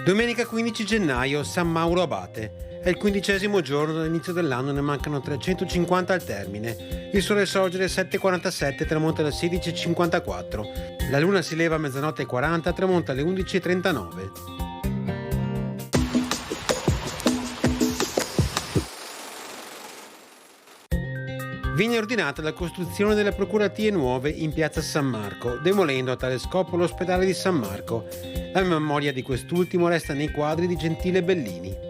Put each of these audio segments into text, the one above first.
Domenica 15 gennaio, San Mauro Abate. È il 15° giorno dall'inizio dell'anno, ne mancano 350 al termine. Il sole sorge alle 7:47 e tramonta alle 16:54. La luna si leva a 00:40 e tramonta alle 11:39. Viene ordinata la costruzione delle procuratie nuove in piazza San Marco, demolendo a tale scopo l'ospedale di San Marco. La memoria di quest'ultimo resta nei quadri di Gentile Bellini.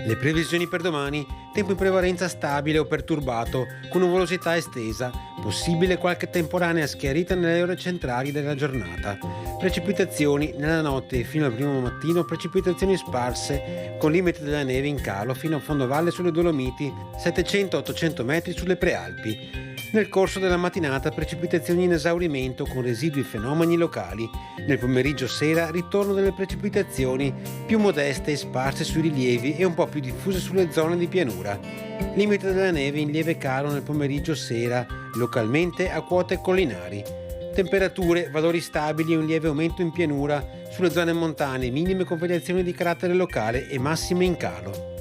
Le previsioni per domani: tempo in prevalenza stabile o perturbato, con nuvolosità estesa, possibile qualche temporanea schiarita nelle ore centrali della giornata. Precipitazioni nella notte fino al primo mattino, precipitazioni sparse, con limite della neve in calo fino a fondovalle sulle Dolomiti, 700-800 metri sulle Prealpi. Nel corso della mattinata precipitazioni in esaurimento con residui fenomeni locali. Nel pomeriggio sera ritorno delle precipitazioni più modeste e sparse sui rilievi e un po' più diffuse sulle zone di pianura. Limite della neve in lieve calo nel pomeriggio sera, localmente a quote collinari. Temperature, valori stabili e un lieve aumento in pianura, sulle zone montane minime con variazioni di carattere locale e massime in calo.